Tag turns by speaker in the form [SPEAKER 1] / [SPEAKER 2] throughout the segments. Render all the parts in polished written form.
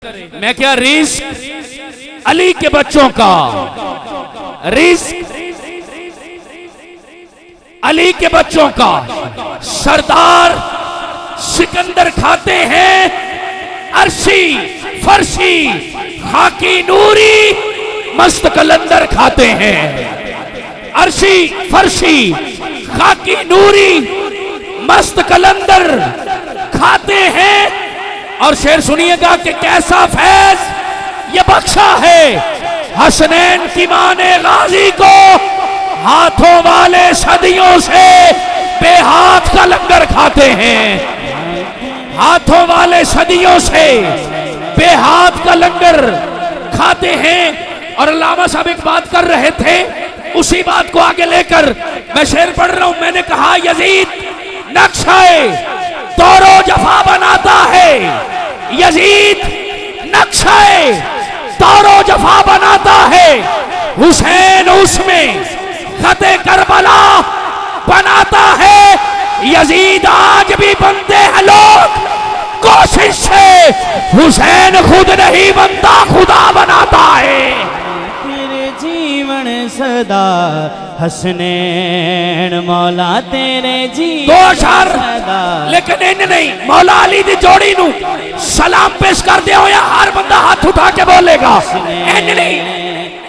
[SPEAKER 1] میں کیا رزق علی کے بچوں کا، رزق علی کے بچوں کا، سردار سکندر کھاتے ہیں، عرشی فرشی خاکی نوری مست کلندر کھاتے ہیں، عرشی فرشی خاکی نوری مست کلندر کھاتے ہیں۔ اور شعر سنیے گا کہ کیسا فیض یہ بخشا ہے حسنین کی ماں نے غازی کو، ہاتھوں والے صدیوں سے بے ہاتھ کا لنگر کھاتے ہیں، ہاتھوں والے صدیوں سے بے ہاتھ کا لنگر کھاتے ہیں۔ اور علامہ صاحب ایک بات کر رہے تھے، اسی بات کو آگے لے کر میں شعر پڑھ رہا ہوں۔ میں نے کہا یزید نقشہ دور و جفا بناتا ہے، یزید نقشہ دور و جفا بناتا ہے، حسین اس میں خط کربلا بناتا ہے۔ یزید آج بھی بنتے ہیں لوگ کوشش سے، حسین خود نہیں بنتا خدا بناتا ہے۔
[SPEAKER 2] تیرے جیون صدا حسنین مولا تیرے جیون
[SPEAKER 1] دو اشعار
[SPEAKER 2] صدا،
[SPEAKER 1] لیکن ان نہیں مولا علی دی جوڑی نو سلام پیش کر دیا ہویا، ہر بندہ ہاتھ اٹھا کے بولے گا ان نہیں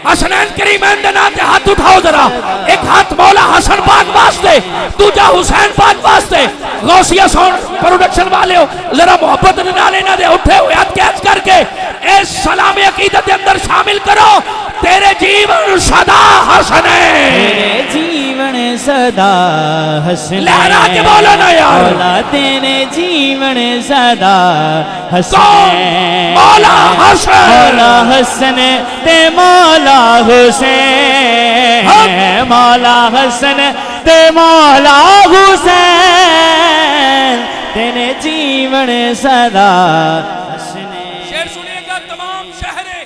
[SPEAKER 1] حسنین کریمین دے ناتے ہاتھ اٹھاؤ ذرا، ایک ہاتھ مولا حسن پاک واسطے، دوجا حسین پاک واسطے۔ غوثیہ ساؤنڈ پروڈکشن والے ہو ذرا محبت نالے نہ دے، اٹھے ہوئے ہاتھ کیچ کر کے اس سلام عقیدت کے اندر شامل کرو۔ تیرے جیون صدا حسنین،
[SPEAKER 2] تیرے جیون صدا حسنین
[SPEAKER 1] لہرا کے بولو نا یار،
[SPEAKER 2] مولا تیرے جیون صدا حسنین،
[SPEAKER 1] مولا حسن،
[SPEAKER 2] مولا حسن تے مولا حسین، مولا حسن تے مولا حسین، تیرے جیون صدا حسنین۔
[SPEAKER 1] شعر سنیے گا تمام شہرے،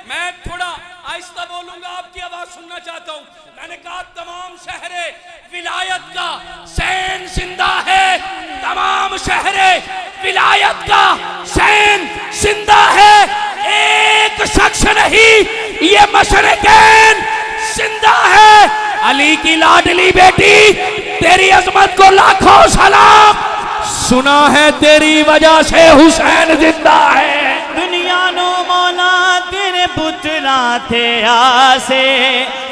[SPEAKER 1] میں تھوڑا آہستہ بولوں گا، آپ کی آواز سننا چاہتا ہوں۔ میں نے کہا تمام شہرے ولایت کا حسین زندہ ہے، تمام شہرے ولایت کا حسین زندہ ہے، ایک شخص نہیں یہ مشرقین زندہ ہے۔ علی کی لاڈلی بیٹی تیری عظمت کو لاکھوں سلام، سنا ہے تیری وجہ سے حسین زندہ ہے۔
[SPEAKER 2] دنیا نو مولا تیرے پترا تھے آسے،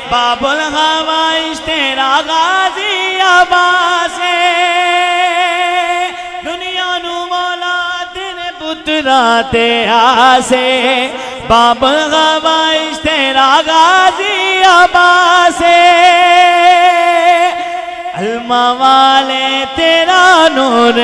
[SPEAKER 2] باب الغوائش تیرا غازی عباسے، دنیا نو مولا تیرے پترا تھے آسے، باب الغوائش تیرا غازی عباسے، علماء والے تیرا نور